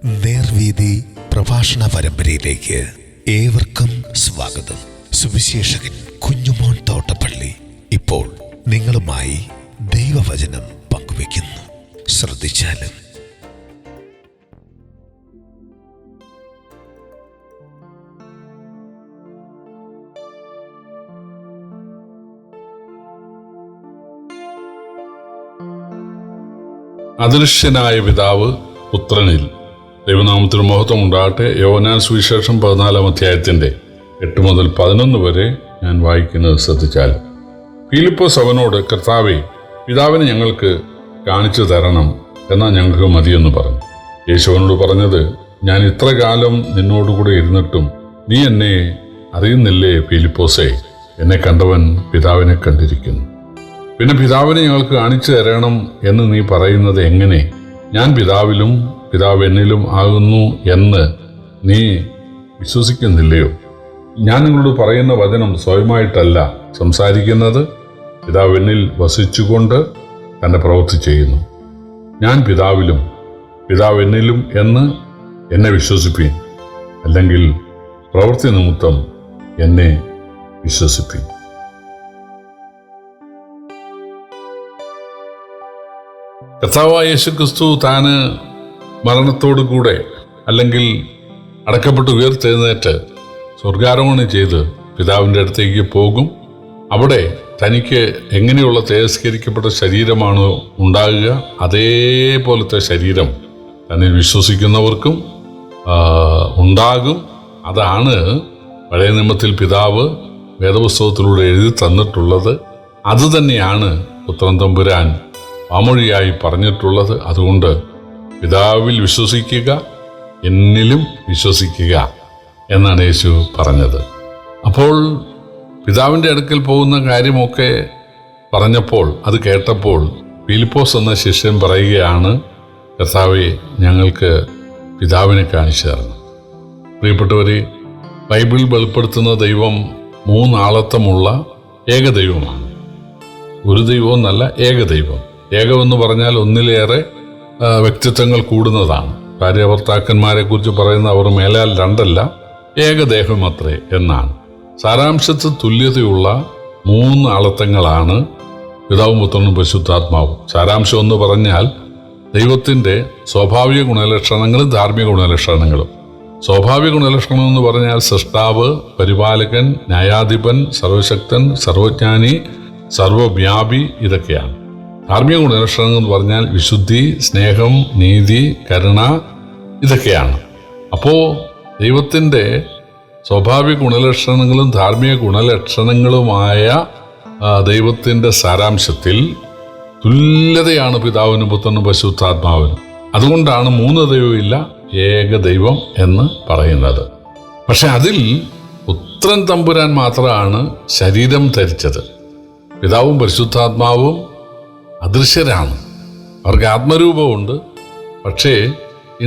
നേർവീതി പ്രഭാഷണ പരമ്പരയിലേക്ക് ഏവർക്കും സ്വാഗതം. സുവിശേഷകൻ കുഞ്ഞുമോൻ തോട്ടപ്പള്ളി ഇപ്പോൾ നിങ്ങളുമായി ദൈവവചനം പങ്കുവയ്ക്കുന്നു. ശ്രദ്ധിച്ചാലും. അദൃശ്യനായ പിതാവ് പുത്രനിൽ. ദൈവനാമത്തിന് മഹത്വം ഉണ്ടാകട്ടെ. യോഹന്നാൻ സുവിശേഷം 14 അധ്യായത്തിന്റെ 8 മുതൽ 11 വരെ ഞാൻ വായിക്കുന്നത് ശ്രദ്ധിച്ചാൽ, ഫിലിപ്പോസ് അവനോട്, കർത്താവേ, പിതാവിനെ ഞങ്ങൾക്ക് കാണിച്ചു തരണം, എന്നാൽ ഞങ്ങൾക്ക് മതിയെന്ന് പറഞ്ഞു. യേശു അവനോട് പറഞ്ഞത്, ഞാൻ ഇത്ര കാലം നിന്നോടുകൂടെ ഇരുന്നിട്ടും നീ എന്നെ അറിയുന്നില്ലേ ഫിലിപ്പോസേ? എന്നെ കണ്ടവൻ പിതാവിനെ കണ്ടിരിക്കുന്നു. പിന്നെ പിതാവിനെ ഞങ്ങൾക്ക് കാണിച്ചു തരണം എന്ന് നീ പറയുന്നത് എങ്ങനെ? ഞാൻ പിതാവിലും പിതാവ് എന്നിലും ആകുന്നു എന്ന് നീ വിശ്വസിക്കുന്നില്ലയോ? ഞാൻ നിങ്ങളോട് പറയുന്ന വചനം സ്വയമായിട്ടല്ല സംസാരിക്കുന്നത്, പിതാവ് എന്നിൽ വസിച്ചുകൊണ്ട് തൻ്റെ പ്രവൃത്തി ചെയ്യുന്നു. ഞാൻ പിതാവിലും പിതാവ് എന്നിലും എന്ന് എന്നെ വിശ്വസിപ്പീൻ, അല്ലെങ്കിൽ പ്രവൃത്തി നിമിത്തം എന്നെ വിശ്വസിപ്പീൻ. കർത്താവായ യേശുക്രിസ്തു താന് മരണത്തോടുകൂടെ അല്ലെങ്കിൽ അടക്കപ്പെട്ട് ഉയർത്തെഴുന്നേറ്റ് സ്വർഗാരോഹണം ചെയ്ത് പിതാവിൻ്റെ അടുത്തേക്ക് പോകും. അവിടെ തനിക്ക് എങ്ങനെയുള്ള തേജസ്കരിക്കപ്പെട്ട ശരീരമാണോ ഉണ്ടാകുക, അതേപോലത്തെ ശരീരം തന്നിൽ വിശ്വസിക്കുന്നവർക്കും ഉണ്ടാകും. അതാണ് പഴയ നിയമത്തിൽ പിതാവ് വേദപുസ്തകത്തിലൂടെ എഴുതി തന്നിട്ടുള്ളത്. അതുതന്നെയാണ് പുത്രൻ തമ്പുരാൻ വാമൊഴിയായി പറഞ്ഞിട്ടുള്ളത്. അതുകൊണ്ട് പിതാവിൽ വിശ്വസിക്കുക, എന്നിലും വിശ്വസിക്കുക എന്നാണ് യേശു പറഞ്ഞത്. അപ്പോൾ പിതാവിൻ്റെ അടുക്കൽ പോകുന്ന കാര്യമൊക്കെ പറഞ്ഞപ്പോൾ, അത് കേട്ടപ്പോൾ ഫിലിപ്പോസ് എന്ന ശിഷ്യൻ പറയുകയാണ്, കർത്താവേ, ഞങ്ങൾക്ക് പിതാവിനെ കാണിച്ചു തരണം. പ്രിയപ്പെട്ടവരെ, ബൈബിൾ വെളിപ്പെടുത്തുന്ന ദൈവം 3 ആളത്വമുള്ള ഏകദൈവമാണ്. ഒരു ദൈവം എന്നല്ല, ഏകദൈവം. ഏകമെന്ന് പറഞ്ഞാൽ ഒന്നിലേറെ വ്യക്തിത്വങ്ങൾ കൂടുന്നതാണ്. ഭാര്യാഭർത്താക്കന്മാരെ കുറിച്ച് പറയുന്ന അവർ മേലാൽ 2 അല്ല, ഏകദേഹം അത്രേ എന്നാണ്. സാരാംശത്തിൽ തുല്യതയുള്ള 3 ആളത്വങ്ങളാണ് പിതാവും പുത്രനും പരിശുദ്ധാത്മാവും. സാരാംശം എന്ന് പറഞ്ഞാൽ ദൈവത്തിൻ്റെ സ്വാഭാവിക ഗുണലക്ഷണങ്ങളും ധാർമ്മിക ഗുണലക്ഷണങ്ങളും. സ്വാഭാവിക ഗുണലക്ഷണം എന്ന് പറഞ്ഞാൽ സൃഷ്ടാവ്, പരിപാലകൻ, ന്യായാധിപൻ, സർവശക്തൻ, സർവജ്ഞാനി, സർവവ്യാപി, ഇതൊക്കെയാണ്. ധാർമ്മിക ഗുണലക്ഷണങ്ങൾ എന്ന് പറഞ്ഞാൽ വിശുദ്ധി, സ്നേഹം, നീതി, കരുണ, ഇതൊക്കെയാണ്. അപ്പോൾ ദൈവത്തിൻ്റെ സ്വാഭാവിക ഗുണലക്ഷണങ്ങളും ധാർമ്മിക ഗുണലക്ഷണങ്ങളുമായ ദൈവത്തിൻ്റെ സാരാംശത്തിൽ തുല്യതയാണ് പിതാവിനും പുത്രനും പരിശുദ്ധാത്മാവിനും. അതുകൊണ്ടാണ് 3 ദൈവമില്ല, ഏകദൈവം എന്ന് പറയുന്നത്. പക്ഷെ അതിൽ പുത്രൻ തമ്പുരാൻ മാത്രമാണ് ശരീരം ധരിച്ചത്. പിതാവും പരിശുദ്ധാത്മാവും അദൃശ്യരാണ്, അവർക്ക് ആത്മരൂപമുണ്ട്. പക്ഷേ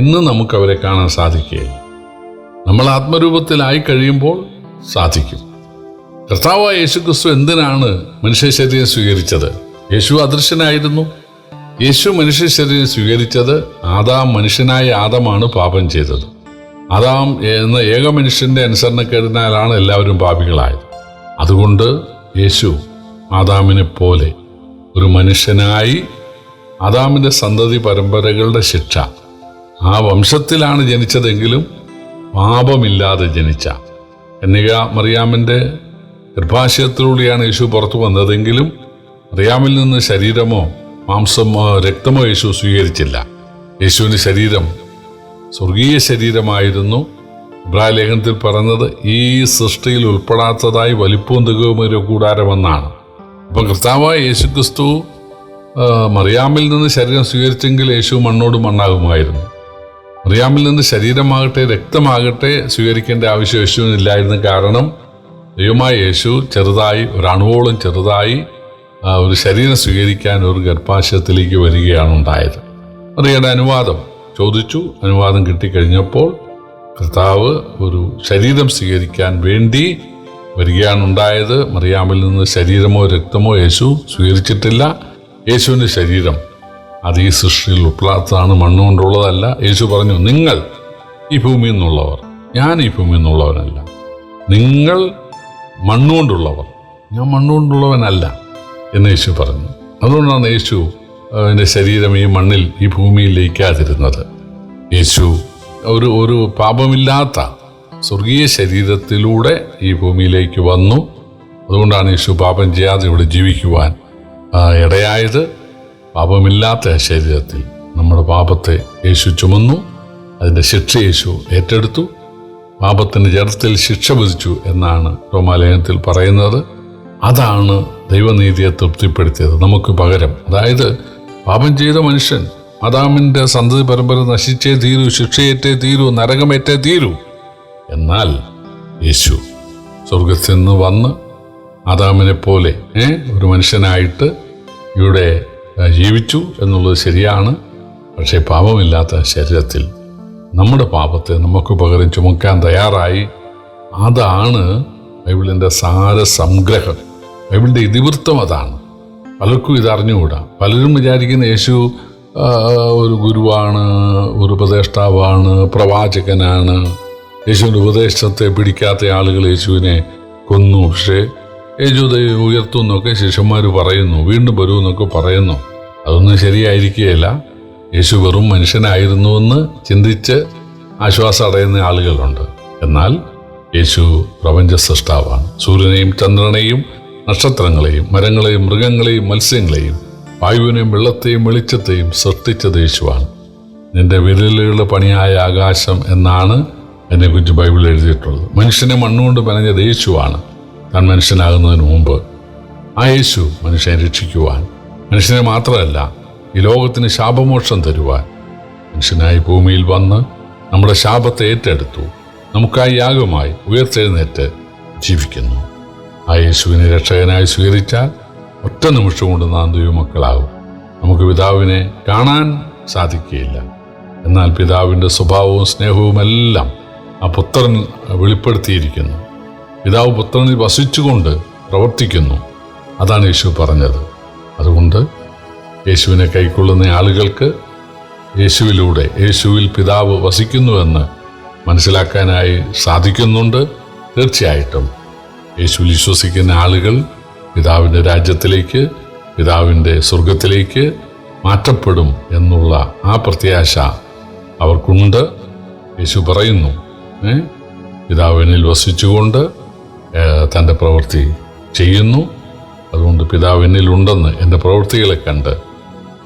ഇന്ന് നമുക്കവരെ കാണാൻ സാധിക്കുകയില്ല. നമ്മൾ ആത്മരൂപത്തിലായി കഴിയുമ്പോൾ സാധിക്കും. കർത്താവായ യേശുക്രിസ്തു എന്തിനാണ് മനുഷ്യ ശരീരം സ്വീകരിച്ചത്? യേശു അദൃശ്യനായിരുന്നു. യേശു മനുഷ്യ ശരീരം സ്വീകരിച്ചത് മനുഷ്യനായ ആദമാണ് പാപം ചെയ്തത്. ആദാം എന്ന ഏക മനുഷ്യന്റെ അനുസരണക്കേടിനാലാണ് എല്ലാവരും പാപികളായത്. അതുകൊണ്ട് യേശു ആദാമിനെ പോലെ ഒരു മനുഷ്യനായി ആദാമിൻ്റെ സന്തതി പരമ്പരകളുടെ ശിക്ഷ, ആ വംശത്തിലാണ് ജനിച്ചതെങ്കിലും പാപമില്ലാതെ ജനിച്ച കന്യക മറിയാമിൻ്റെ ഗർഭാശയത്തിലൂടെയാണ് യേശു പുറത്തു വന്നതെങ്കിലും മറിയാമിൽ നിന്ന് ശരീരമോ മാംസമോ രക്തമോ യേശു സ്വീകരിച്ചില്ല. യേശുവിൻ്റെ ശരീരം സ്വർഗീയ ശരീരമായിരുന്നു. ഇബ്രായ ലേഖനത്തിൽ പറഞ്ഞത് ഈ സൃഷ്ടിയിൽ ഉൾപ്പെടാത്തതായി വലിപ്പവും തികവും ഒരു കൂടാരമെന്നാണ്. അപ്പം കർത്താവായ യേശുക്രിസ്തു മറിയാമിൽ നിന്ന് ശരീരം സ്വീകരിച്ചെങ്കിൽ യേശു മണ്ണോട് മണ്ണാകുമായിരുന്നു. മറിയാമിൽ നിന്ന് ശരീരമാകട്ടെ രക്തമാകട്ടെ സ്വീകരിക്കേണ്ട ആവശ്യം യേശുവിനില്ലായിരുന്നു. കാരണം ദൈവമായ യേശു ചെറുതായി, ഒരണുവോളം ചെറുതായി ഒരു ശരീരം സ്വീകരിക്കാൻ ഒരു ഗർഭാശയത്തിലേക്ക് വരികയാണ് ഉണ്ടായത്. മറിയയുടെ അനുവാദം ചോദിച്ചു. അനുവാദം കിട്ടിക്കഴിഞ്ഞപ്പോൾ കർത്താവ് ഒരു ശരീരം സ്വീകരിക്കാൻ വേണ്ടി വരികയാണുണ്ടായത്. മറിയാമിൽ നിന്ന് ശരീരമോ രക്തമോ യേശു സ്വീകരിച്ചിട്ടില്ല. യേശുവിൻ്റെ ശരീരം അത് ഈ സൃഷ്ടിയിൽ ഉൾപ്പെടാത്തതാണ്, മണ്ണുകൊണ്ടുള്ളതല്ല. യേശു പറഞ്ഞു, നിങ്ങൾ ഈ ഭൂമിയിൽ നിന്നുള്ളവർ, ഞാൻ ഈ ഭൂമിയിൽ നിന്നുള്ളവനല്ല. നിങ്ങൾ മണ്ണുകൊണ്ടുള്ളവർ, ഞാൻ മണ്ണുകൊണ്ടുള്ളവനല്ല എന്ന് യേശു പറഞ്ഞു. അതുകൊണ്ടാണ് യേശു എൻ്റെ ശരീരം ഈ മണ്ണിൽ, ഈ ഭൂമിയിൽ ലയിക്കാതിരുന്നത്. യേശു ഒരു പാപമില്ലാത്ത സ്വർഗീയ ശരീരത്തിലൂടെ ഈ ഭൂമിയിലേക്ക് വന്നു. അതുകൊണ്ടാണ് യേശു പാപം ചെയ്യാതെ ഇവിടെ ജീവിക്കുവാൻ ഇടയായത്. പാപമില്ലാത്ത ശരീരത്തിൽ നമ്മുടെ പാപത്തെ യേശു ചുമന്നു, അതിൻ്റെ ശിക്ഷ യേശു ഏറ്റെടുത്തു. പാപത്തിൻ്റെ ജഡത്തിൽ ശിക്ഷ വിധിച്ചു എന്നാണ് റോമാലേഖനത്തിൽ പറയുന്നത്. അതാണ് ദൈവനീതിയെ തൃപ്തിപ്പെടുത്തിയത് നമുക്ക് പകരം. അതായത് പാപം ചെയ്ത മനുഷ്യൻ, ആദാമിൻ്റെ സന്തതി പരമ്പര നശിച്ചേ തീരൂ, ശിക്ഷയേറ്റേ തീരൂ, നരകമേറ്റേ തീരൂ. എന്നാൽ യേശു സ്വർഗത്തിൽ നിന്ന് വന്ന് ആദാമിനെ പോലെ ഒരു മനുഷ്യനായിട്ട് ഇവിടെ ജീവിച്ചു എന്നുള്ളത് ശരിയാണ്. പക്ഷേ പാപമില്ലാത്ത ശരീരത്തിൽ നമ്മുടെ പാപത്തെ നമുക്ക് പകരം ചുമക്കാൻ തയ്യാറായി. അതാണ് ബൈബിളിൻ്റെ സാരസംഗ്രഹം, ബൈബിളിൻ്റെ ഇതിവൃത്തം അതാണ്. പലർക്കും ഇതറിഞ്ഞുകൂടാ. പലരും വിചാരിക്കുന്ന യേശു ഒരു ഗുരുവാണ്, ഒരു ഉപദേഷ്ടാവാണ്, പ്രവാചകനാണ്. യേശുവിൻ്റെ ഉപദേശത്തെ പിടിക്കാത്ത ആളുകൾ യേശുവിനെ കൊന്നു. പക്ഷേ യേശു ഉയർത്തും എന്നൊക്കെ ശിഷ്യന്മാർ പറയുന്നു, വീണ്ടും വരുമെന്നൊക്കെ പറയുന്നു. അതൊന്നും ശരിയായിരിക്കുകയില്ല. യേശു വെറും മനുഷ്യനായിരുന്നുവെന്ന് ചിന്തിച്ച് ആശ്വാസം അടയുന്ന ആളുകളുണ്ട്. എന്നാൽ യേശു പ്രപഞ്ച സൃഷ്ടാവാണ്. സൂര്യനെയും ചന്ദ്രനെയും നക്ഷത്രങ്ങളെയും മരങ്ങളെയും മൃഗങ്ങളെയും മത്സ്യങ്ങളെയും വായുവിനെയും വെള്ളത്തെയും വെളിച്ചത്തെയും സൃഷ്ടിച്ചത് യേശുവാണ്. നിന്റെ വിരലുകളുടെ പണിയായ ആകാശം എന്നാണ് അതിനെക്കുറിച്ച് ബൈബിൾ എഴുതിയിട്ടുള്ളത്. മനുഷ്യനെ മണ്ണുകൊണ്ട് മെനഞ്ഞത് യേശുവാണ്. താൻ മനുഷ്യനാകുന്നതിന് മുമ്പ് ആ യേശു മനുഷ്യനെ രക്ഷിക്കുവാൻ, മനുഷ്യനെ മാത്രമല്ല ഈ ലോകത്തിന് ശാപമോക്ഷം തരുവാൻ മനുഷ്യനായി ഭൂമിയിൽ വന്ന് നമ്മുടെ ശാപത്തെ ഏറ്റെടുത്തു. നമുക്കായി യാഗമായി ഉയർത്തെഴുന്നേറ്റ് ജീവിക്കുന്നു. ആ യേശുവിനെ രക്ഷകനായി സ്വീകരിച്ചാൽ ഒറ്റ നിമിഷം കൊണ്ട് നാം ദൈവമക്കളാകും. നമുക്ക് പിതാവിനെ കാണാൻ സാധിക്കുകയില്ല. എന്നാൽ പിതാവിൻ്റെ സ്വഭാവവും സ്നേഹവും എല്ലാം ആ പുത്രൻ വെളിപ്പെടുത്തിയിരിക്കുന്നു. പിതാവ് പുത്രനിൽ വസിച്ചുകൊണ്ട് പ്രവർത്തിക്കുന്നു. അതാണ് യേശു പറഞ്ഞത്. അതുകൊണ്ട് യേശുവിനെ കൈക്കൊള്ളുന്ന ആളുകൾക്ക് യേശുവിലൂടെ യേശുവിൽ പിതാവ് വസിക്കുന്നുവെന്ന് മനസ്സിലാക്കാനായി സാധിക്കുന്നുണ്ട്. തീർച്ചയായിട്ടും യേശുവിൽ വിശ്വസിക്കുന്ന ആളുകൾ പിതാവിൻ്റെ രാജ്യത്തിലേക്ക്, പിതാവിൻ്റെ സ്വർഗത്തിലേക്ക് മാറ്റപ്പെടും എന്നുള്ള ആ പ്രത്യാശ അവർക്കുണ്ട്. യേശു പറയുന്നു, പിതാവിനിൽ വസിച്ചുകൊണ്ട് തൻ്റെ പ്രവൃത്തി ചെയ്യുന്നു. അതുകൊണ്ട് പിതാവ് എന്നിലുണ്ടെന്ന് എൻ്റെ പ്രവൃത്തികളെ കണ്ട്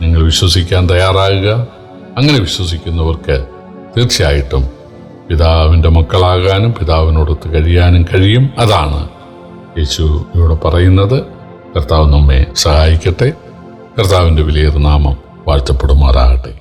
നിങ്ങൾ വിശ്വസിക്കാൻ തയ്യാറാകുക. അങ്ങനെ വിശ്വസിക്കുന്നവർക്ക് തീർച്ചയായിട്ടും പിതാവിൻ്റെ മക്കളാകാനും പിതാവിനോടൊത്ത് കഴിയാനും കഴിയും. അതാണ് യേശു ഇവിടെ പറയുന്നത്. കർത്താവ് നമ്മെ സഹായിക്കട്ടെ. കർത്താവിൻ്റെ വിലയേറിയ നാമം വാഴ്ത്തപ്പെടുമാറാകട്ടെ.